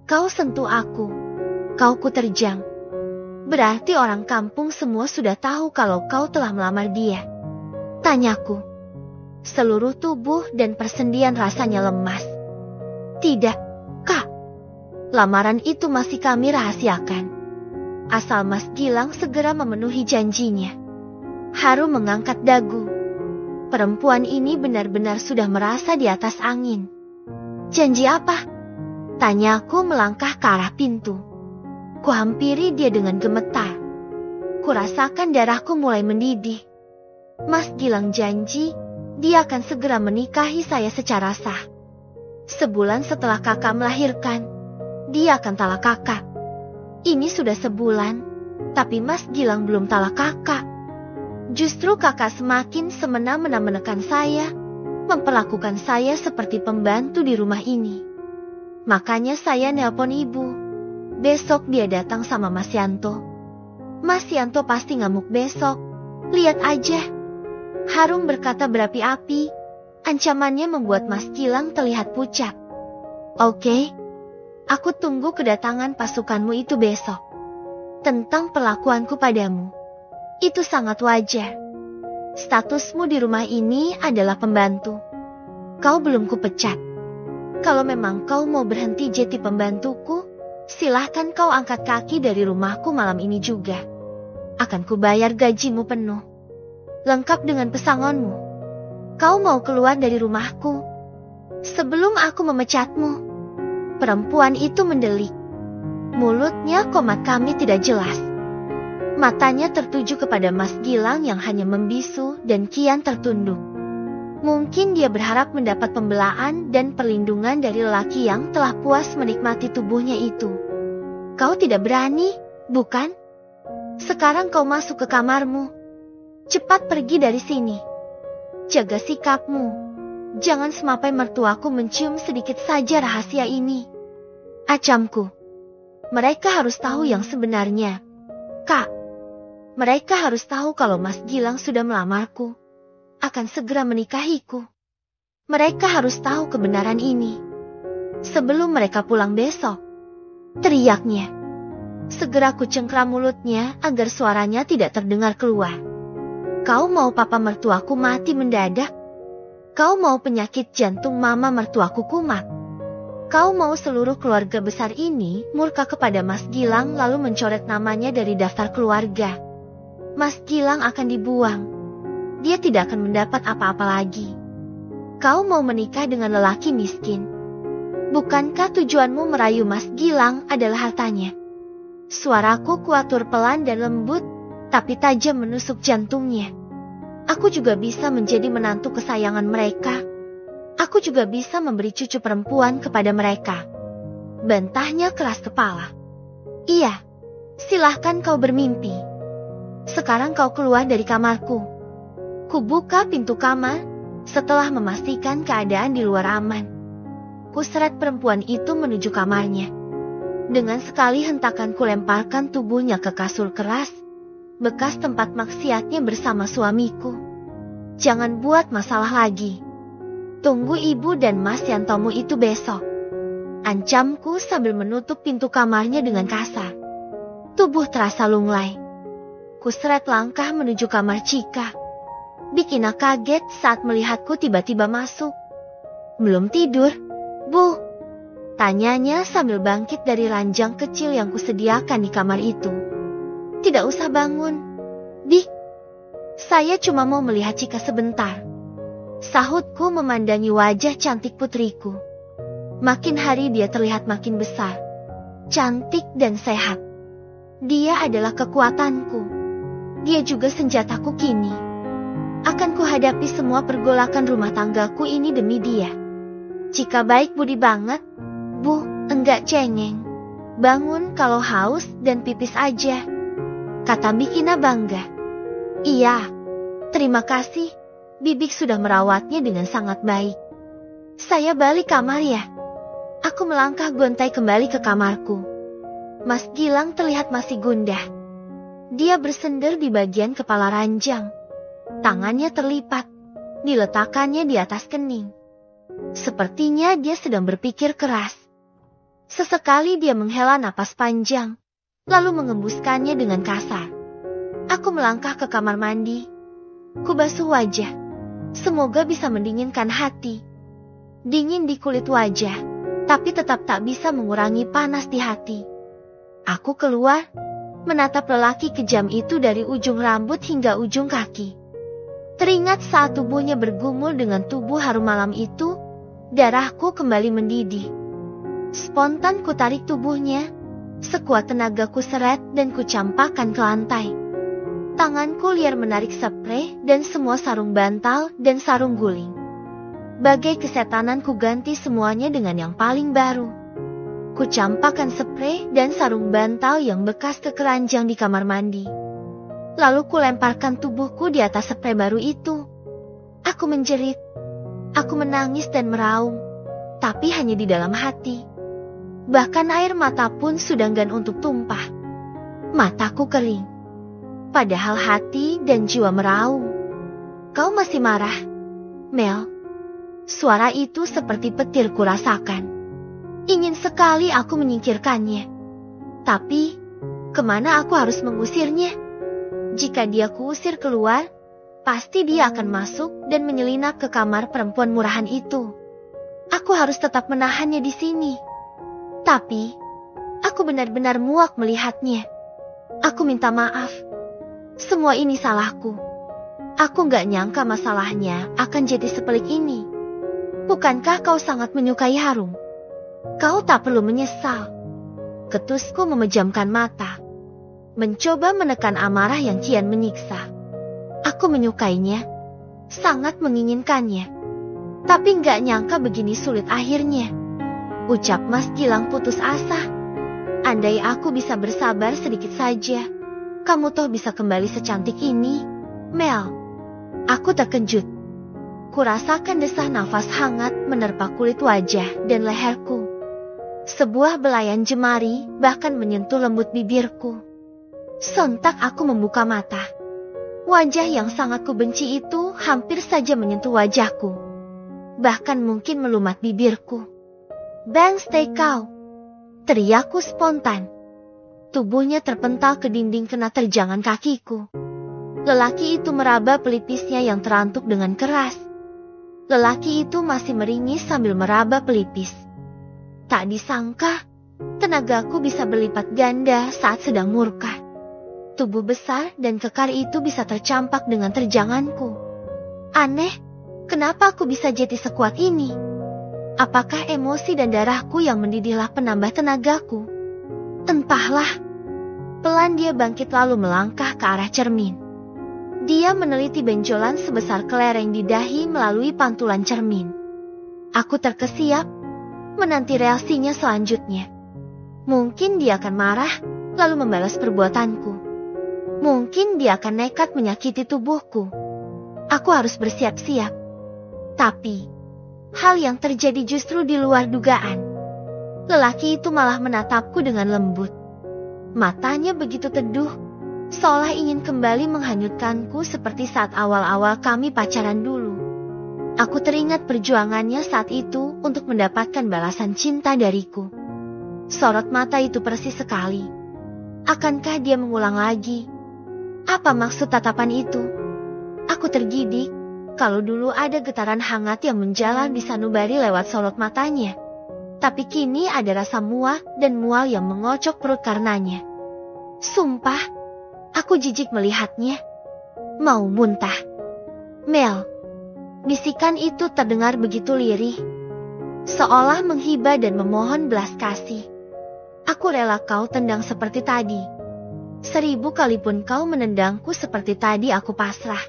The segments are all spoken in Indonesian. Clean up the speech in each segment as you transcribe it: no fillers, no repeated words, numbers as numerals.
Kau sentuh aku. Kau kuterjang. Berarti orang kampung semua sudah tahu kalau kau telah melamar dia. Tanyaku. Seluruh tubuh dan persendian rasanya lemas. Tidak, Kak. Lamaran itu masih kami rahasiakan. Asal Mas Gilang segera memenuhi janjinya. Haru mengangkat dagu. Perempuan ini benar-benar sudah merasa di atas angin. Janji apa? Tanyaku melangkah ke arah pintu. Kuhampiri dia dengan gemetar. Kurasakan darahku mulai mendidih. Mas Gilang janji, dia akan segera menikahi saya secara sah. Sebulan setelah kakak melahirkan, dia akan talak kakak. Ini sudah sebulan, tapi Mas Gilang belum talak kakak. Justru kakak semakin semena-mena menekan saya, memperlakukan saya seperti pembantu di rumah ini. Makanya saya nelpon ibu. Besok dia datang sama Mas Yanto. Mas Yanto pasti ngamuk besok. Lihat aja. Harum berkata berapi-api. Ancamannya membuat Mas Gilang terlihat pucat. Oke. Aku tunggu kedatangan pasukanmu itu besok. Tentang perlakuanku padamu. Itu sangat wajar. Statusmu di rumah ini adalah pembantu. Kau belum kupecat. Kalau memang kau mau berhenti jadi pembantuku, silahkan kau angkat kaki dari rumahku malam ini juga. Akan kubayar gajimu penuh. Lengkap dengan pesangonmu. Kau mau keluar dari rumahku sebelum aku memecatmu. Perempuan itu mendelik. Mulutnya komat kami tidak jelas. Matanya tertuju kepada Mas Gilang yang hanya membisu dan kian tertunduk. Mungkin dia berharap mendapat pembelaan dan perlindungan dari lelaki yang telah puas menikmati tubuhnya itu. Kau tidak berani, bukan? Sekarang kau masuk ke kamarmu. Cepat pergi dari sini. Jaga sikapmu. Jangan sampai mertuaku mencium sedikit saja rahasia ini. Acamku. Mereka harus tahu yang sebenarnya. Kak. Mereka harus tahu kalau Mas Gilang sudah melamarku. Akan segera menikahiku. Mereka harus tahu kebenaran ini. Sebelum mereka pulang besok. Teriaknya. Segera ku cengkram mulutnya agar suaranya tidak terdengar keluar. Kau mau papa mertuaku mati mendadak? Kau mau penyakit jantung mama mertuaku kumat? Kau mau seluruh keluarga besar ini murka kepada Mas Gilang lalu mencoret namanya dari daftar keluarga? Mas Gilang akan dibuang. Dia tidak akan mendapat apa-apa lagi. Kau mau menikah dengan lelaki miskin. Bukankah tujuanmu merayu Mas Gilang adalah hartanya? Suaraku kuatur pelan dan lembut, tapi tajam menusuk jantungnya. Aku juga bisa menjadi menantu kesayangan mereka. Aku juga bisa memberi cucu perempuan kepada mereka. Bantahnya keras kepala. Iya, silahkan kau bermimpi. Sekarang kau keluar dari kamarku. Kubuka pintu kamar, setelah memastikan keadaan di luar aman. Kuseret perempuan itu menuju kamarnya. Dengan sekali hentakan kulemparkan tubuhnya ke kasur keras, bekas tempat maksiatnya bersama suamiku. Jangan buat masalah lagi. Tunggu ibu dan Mas Yantomu itu besok. Ancamku sambil menutup pintu kamarnya dengan kasar. Tubuh terasa lunglai. Kuseret langkah menuju kamar Cika. Bikina kaget saat melihatku tiba-tiba masuk. Belum tidur, Bu? Tanyanya sambil bangkit dari ranjang kecil yang kusediakan di kamar itu. Tidak usah bangun, Dik. Saya cuma mau melihat Cika sebentar. Sahutku memandangi wajah cantik putriku. Makin hari dia terlihat makin besar, cantik dan sehat. Dia adalah kekuatanku. Dia juga senjataku kini. Akan kuhadapi semua pergolakan rumah tanggaku ini demi dia. Cika baik budi banget, Bu, enggak cengeng. Bangun kalau haus dan pipis aja, kata Bikina bangga. Iya, terima kasih. Bibik sudah merawatnya dengan sangat baik. Saya balik kamar ya. Aku melangkah gontai kembali ke kamarku. Mas Gilang terlihat masih gundah. Dia bersender di bagian kepala ranjang. Tangannya terlipat, diletakkannya di atas kening. Sepertinya dia sedang berpikir keras. Sesekali dia menghela napas panjang, lalu mengembuskannya dengan kasar. Aku melangkah ke kamar mandi. Kubasuh wajah. Semoga bisa mendinginkan hati. Dingin di kulit wajah, tapi tetap tak bisa mengurangi panas di hati. Aku keluar, menatap lelaki kejam itu dari ujung rambut hingga ujung kaki. Teringat saat tubuhnya bergumul dengan tubuh harum malam itu, darahku kembali mendidih. Spontan ku tarik tubuhnya, sekuat tenaga ku seret dan ku campakkan ke lantai. Tanganku liar menarik sprei dan semua sarung bantal dan sarung guling. Bagai kesetanan ku ganti semuanya dengan yang paling baru. Ku campakkan sprei dan sarung bantal yang bekas ke keranjang di kamar mandi. Lalu ku lemparkan tubuhku di atas sprei baru itu. Aku menjerit. Aku menangis dan meraung, tapi hanya di dalam hati. Bahkan air mata pun sudah enggan untuk tumpah. Mataku kering. Padahal hati dan jiwa meraung. Kau masih marah, Mel? Suara itu seperti petir kurasakan. Ingin sekali aku menyingkirkannya. Tapi, kemana aku harus mengusirnya? Jika dia kuusir keluar, pasti dia akan masuk dan menyelinap ke kamar perempuan murahan itu. Aku harus tetap menahannya di sini. Tapi, aku benar-benar muak melihatnya. Aku minta maaf. Semua ini salahku. Aku gak nyangka masalahnya akan jadi sepelik ini. Bukankah kau sangat menyukai harum? Kau tak perlu menyesal. Ketusku memejamkan mata. Mencoba menekan amarah yang kian menyiksa. Aku menyukainya. Sangat menginginkannya. Tapi gak nyangka begini sulit akhirnya. Ucap Mas Gilang putus asa. Andai aku bisa bersabar sedikit saja. Kamu toh bisa kembali secantik ini, Mel. Aku terkejut. Kurasakan desah nafas hangat menerpa kulit wajah dan leherku. Sebuah belayan jemari bahkan menyentuh lembut bibirku. Sontak aku membuka mata. Wajah yang sangat kubenci itu hampir saja menyentuh wajahku. Bahkan mungkin melumat bibirku. Bang, stay kau! Teriakku spontan. Tubuhnya terpental ke dinding kena terjangan kakiku. Lelaki itu meraba pelipisnya yang terantuk dengan keras. Lelaki itu masih meringis sambil meraba pelipis. Tak disangka, tenagaku bisa berlipat ganda saat sedang murka. Tubuh besar dan kekar itu bisa tercampak dengan terjanganku. Aneh, kenapa aku bisa jadi sekuat ini? Apakah emosi dan darahku yang mendidihlah penambah tenagaku? Entahlah. Pelan dia bangkit lalu melangkah ke arah cermin. Dia meneliti benjolan sebesar kelereng di dahi melalui pantulan cermin. Aku terkesiap, menanti reaksinya selanjutnya. Mungkin dia akan marah, lalu membalas perbuatanku. Mungkin dia akan nekat menyakiti tubuhku. Aku harus bersiap-siap. Tapi, hal yang terjadi justru di luar dugaan. Lelaki itu malah menatapku dengan lembut. Matanya begitu teduh, seolah ingin kembali menghanyutkanku seperti saat awal-awal kami pacaran dulu. Aku teringat perjuangannya saat itu untuk mendapatkan balasan cinta dariku. Sorot mata itu persis sekali. Akankah dia mengulang lagi? Apa maksud tatapan itu? Aku tergidik, kalau dulu ada getaran hangat yang menjalar di sanubari lewat sorot matanya. Tapi kini ada rasa muak dan mual yang mengocok perut karenanya. Sumpah, aku jijik melihatnya. Mau muntah. Mel. Bisikan itu terdengar begitu lirih. Seolah menghibah dan memohon belas kasih. Aku rela kau tendang seperti tadi. 1000 kali pun kau menendangku seperti tadi aku pasrah.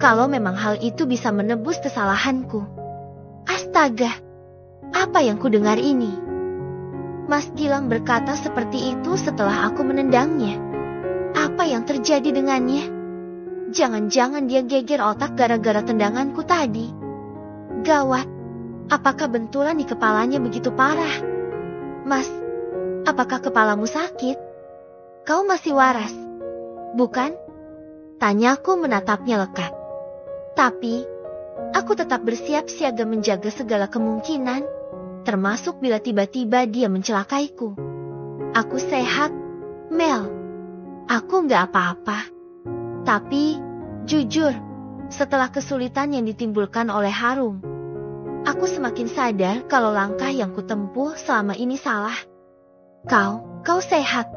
Kalau memang hal itu bisa menebus kesalahanku. Astaga. Apa yang kudengar ini? Mas Gilang berkata seperti itu setelah aku menendangnya. Apa yang terjadi dengannya? Jangan-jangan dia geger otak gara-gara tendanganku tadi. Gawat, apakah benturan di kepalanya begitu parah? Mas, apakah kepalamu sakit? Kau masih waras, bukan? Tanyaku menatapnya lekat. Tapi, aku tetap bersiap siaga menjaga segala kemungkinan. termasuk bila tiba-tiba dia mencelakaiku. Aku sehat, Mel. Aku nggak apa-apa. Tapi, jujur, setelah kesulitan yang ditimbulkan oleh Harum, aku semakin sadar kalau langkah yang kutempuh selama ini salah. Kau sehat.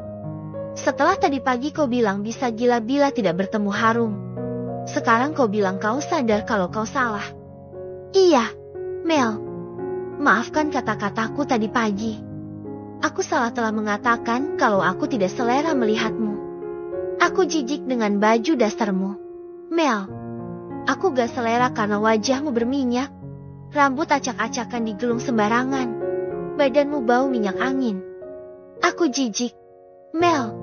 Setelah tadi pagi kau bilang bisa gila bila tidak bertemu Harum. Sekarang kau bilang kau sadar kalau kau salah. Iya, Mel. Maafkan kata-kataku tadi pagi. Aku salah telah mengatakan kalau aku tidak selera melihatmu. Aku jijik dengan baju dasarmu, Mel. Aku gak selera karena wajahmu berminyak. Rambut acak-acakan digelung sembarangan. Badanmu bau minyak angin. Aku jijik, Mel.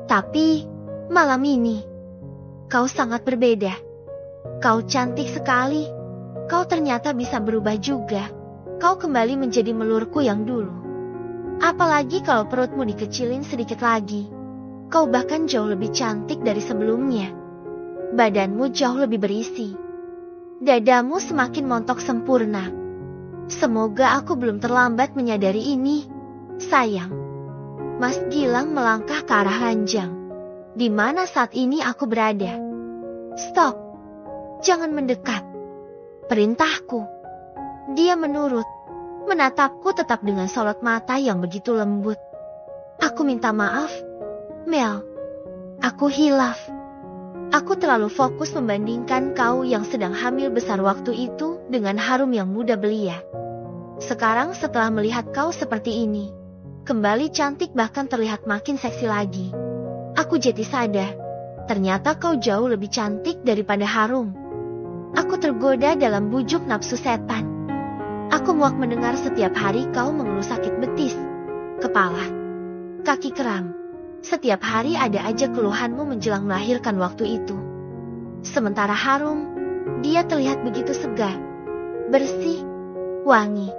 Tapi, malam ini, kau sangat berbeda. Kau cantik sekali. Kau ternyata bisa berubah juga. Kau kembali menjadi melurku yang dulu. Apalagi kalau perutmu dikecilin sedikit lagi. Kau bahkan jauh lebih cantik dari sebelumnya. Badanmu jauh lebih berisi. Dadamu semakin montok sempurna. Semoga aku belum terlambat menyadari ini. Sayang. Mas Gilang melangkah ke arah ranjang. Di mana saat ini aku berada. Stop. Jangan mendekat. Perintahku. Dia menurut. Menatapku tetap dengan sorot mata yang begitu lembut. Aku minta maaf, Mel. Aku hilaf. Aku terlalu fokus membandingkan kau yang sedang hamil besar waktu itu dengan Harum yang muda belia. Sekarang setelah melihat kau seperti ini, kembali cantik bahkan terlihat makin seksi lagi, aku jadi sadar, ternyata kau jauh lebih cantik daripada Harum. Aku tergoda dalam bujuk nafsu setan. Aku muak mendengar setiap hari kau mengeluh sakit betis, kepala, kaki kram. Setiap hari ada aja keluhanmu menjelang melahirkan waktu itu. Sementara Harum, dia terlihat begitu segar, bersih, wangi,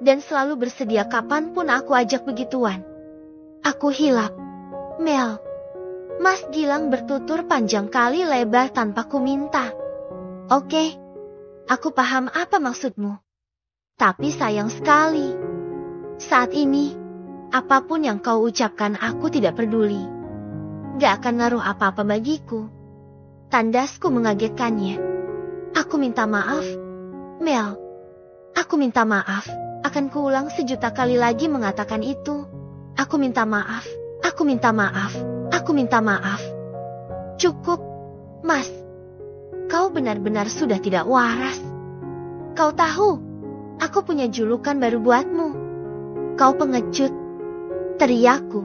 dan selalu bersedia kapanpun aku ajak begituan. Aku hilap, Mel. Mas Gilang bertutur panjang kali lebar tanpa ku minta. Oke, aku paham apa maksudmu. Tapi sayang sekali. Saat ini, apapun yang kau ucapkan aku tidak peduli. Gak akan ngaruh apa-apa bagiku. Tandasku mengagetkannya. Aku minta maaf, Mel. Aku minta maaf. Akan kuulang 1.000.000 kali lagi mengatakan itu. Aku minta maaf. Aku minta maaf. Aku minta maaf. Cukup, Mas. Kau benar-benar sudah tidak waras. Kau tahu, aku punya julukan baru buatmu. Kau pengecut. Teriakku.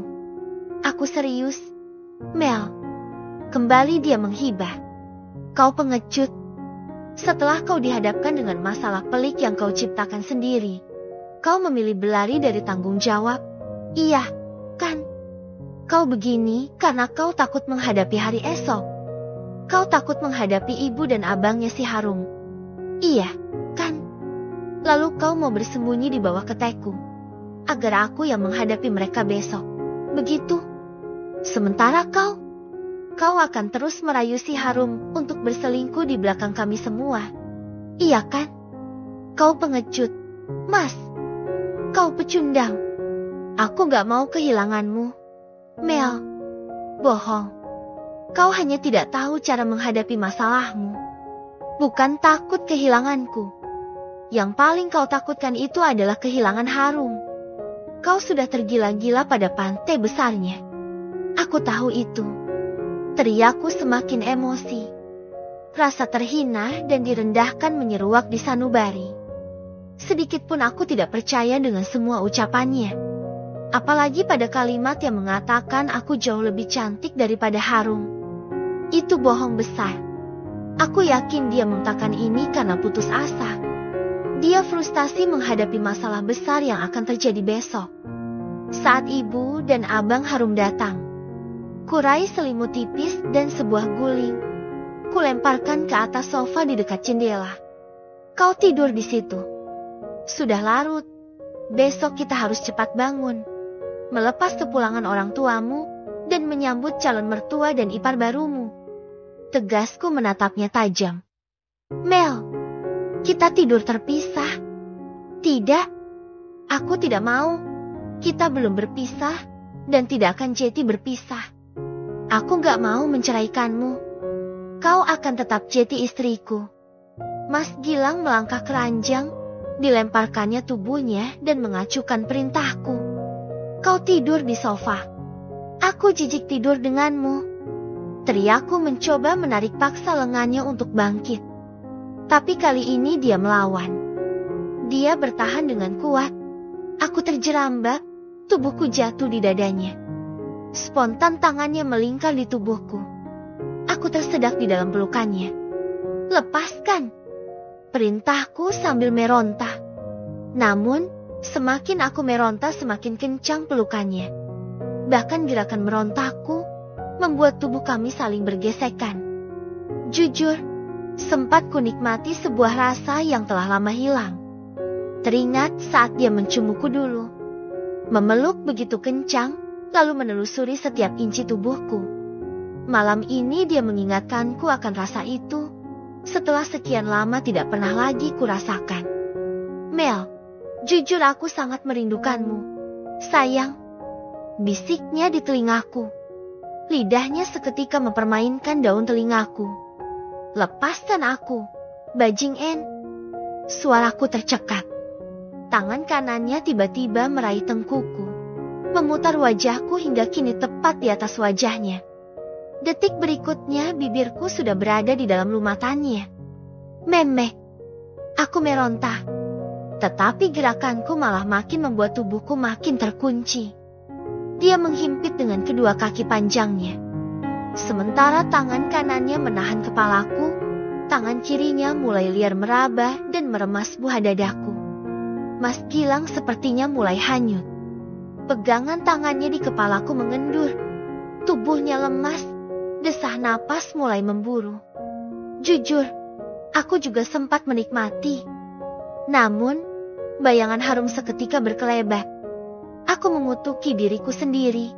Aku serius, Mel. Kembali dia menghibah. Kau pengecut. Setelah kau dihadapkan dengan masalah pelik yang kau ciptakan sendiri, kau memilih berlari dari tanggung jawab. Iya, kan? Kau begini karena kau takut menghadapi hari esok. Kau takut menghadapi ibu dan abangnya si Harum. Iya, kan? Lalu kau mau bersembunyi di bawah ketekku, agar aku yang menghadapi mereka besok. Begitu. Sementara kau akan terus merayu si Harum untuk berselingkuh di belakang kami semua. Iya kan? Kau pengecut, Mas. Kau pecundang. Aku gak mau kehilanganmu, Mel. Bohong. Kau hanya tidak tahu cara menghadapi masalahmu. Bukan takut kehilanganku. Yang paling kau takutkan itu adalah kehilangan Harum. Kau sudah tergila-gila pada pantai besarnya. Aku tahu itu. Teriakku semakin emosi. Rasa terhina dan direndahkan menyeruak di sanubari. Sedikit pun aku tidak percaya dengan semua ucapannya. Apalagi pada kalimat yang mengatakan aku jauh lebih cantik daripada Harum. Itu bohong besar. Aku yakin dia mengatakan ini karena putus asa. Dia frustasi menghadapi masalah besar yang akan terjadi besok. Saat ibu dan abang Harum datang, kurai selimut tipis dan sebuah guling. Kulemparkan ke atas sofa di dekat jendela. Kau tidur di situ. Sudah larut. Besok kita harus cepat bangun, melepas kepulangan orang tuamu, dan menyambut calon mertua dan ipar barumu. Tegasku menatapnya tajam. Mel, kita tidur terpisah. Tidak. Aku tidak mau. Kita belum berpisah, dan tidak akan jadi berpisah. Aku gak mau menceraikanmu. Kau akan tetap jadi istriku. Mas Gilang melangkah ke ranjang, dilemparkannya tubuhnya dan mengacukan perintahku. Kau tidur di sofa. Aku jijik tidur denganmu. Teriakku mencoba menarik paksa lengannya untuk bangkit. Tapi kali ini dia melawan. Dia bertahan dengan kuat. Aku terjerambab, tubuhku jatuh di dadanya. Spontan tangannya melingkar di tubuhku. Aku tersedak di dalam pelukannya. Lepaskan, perintahku sambil meronta. Namun, semakin aku meronta semakin kencang pelukannya. Bahkan gerakan merontaku membuat tubuh kami saling bergesekan. Jujur, sempat kunikmati sebuah rasa yang telah lama hilang. Teringat saat dia menciumku dulu. Memeluk begitu kencang, lalu menelusuri setiap inci tubuhku. Malam ini dia mengingatkanku akan rasa itu. Setelah sekian lama tidak pernah lagi kurasakan. Mel, jujur aku sangat merindukanmu. Sayang, bisiknya di telingaku. Lidahnya seketika mempermainkan daun telingaku. Lepaskan aku, bajingan. Suaraku tercekat. Tangan kanannya tiba-tiba meraih tengkuku, memutar wajahku hingga kini tepat di atas wajahnya. Detik berikutnya bibirku sudah berada di dalam lumatannya. Memek. Aku meronta. Tetapi gerakanku malah makin membuat tubuhku makin terkunci. Dia menghimpit dengan kedua kaki panjangnya. Sementara tangan kanannya menahan kepalaku, tangan kirinya mulai liar meraba dan meremas buah dadaku. Mas Gilang sepertinya mulai hanyut. Pegangan tangannya di kepalaku mengendur. Tubuhnya lemas, desah napas mulai memburu. Jujur, aku juga sempat menikmati. Namun, bayangan harum seketika berkelebat. Aku mengutuki diriku sendiri.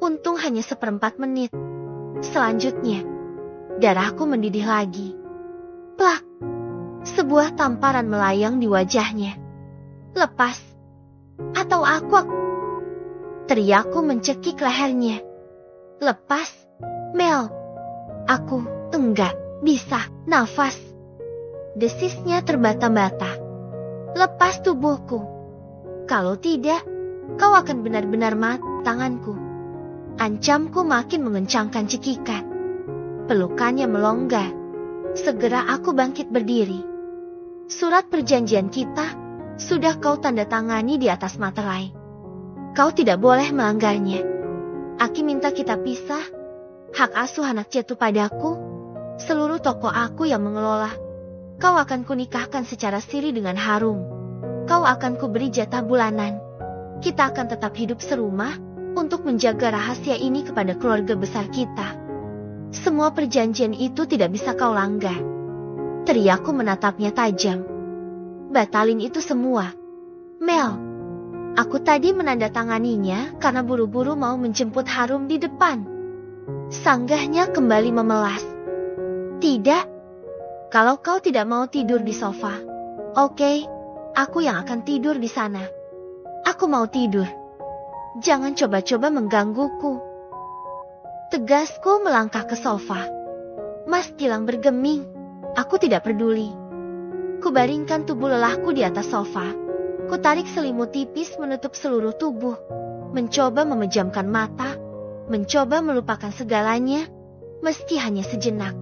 Untung hanya 1/4 menit. Selanjutnya, darahku mendidih lagi. Plak! Sebuah tamparan melayang di wajahnya. Lepas. Atau aku. Teriakku mencekik lehernya. Lepas, Mel. Aku enggak bisa nafas. Desisnya terbata-bata. Lepas tubuhku. Kalau tidak, kau akan benar-benar mati tanganku. Ancamku makin mengencangkan cekikan. Pelukannya melonggar. Segera aku bangkit berdiri. Surat perjanjian kita sudah kau tanda tangani di atas materai. Kau tidak boleh melanggarnya. Aki minta kita pisah. Hak asuh anak jatuh padaku. Seluruh toko aku yang mengelola. Kau akan kunikahkan secara siri dengan harum. Kau akan kuberi jatah bulanan. Kita akan tetap hidup serumah untuk menjaga rahasia ini kepada keluarga besar kita. Semua perjanjian itu tidak bisa kau langgar. Teriakku menatapnya tajam. Batalin itu semua. Mel, aku tadi menandatanganinya karena buru-buru mau menjemput Harum di depan. Sanggahnya kembali memelas. Tidak. Kalau kau tidak mau tidur di sofa, oke, aku yang akan tidur di sana. Aku mau tidur. Jangan coba-coba menggangguku. Tegasku melangkah ke sofa. Mas Gilang bergeming. Aku tidak peduli. Kubaringkan tubuh lelahku di atas sofa. Kutarik selimut tipis menutup seluruh tubuh. Mencoba memejamkan mata. Mencoba melupakan segalanya. Meski hanya sejenak.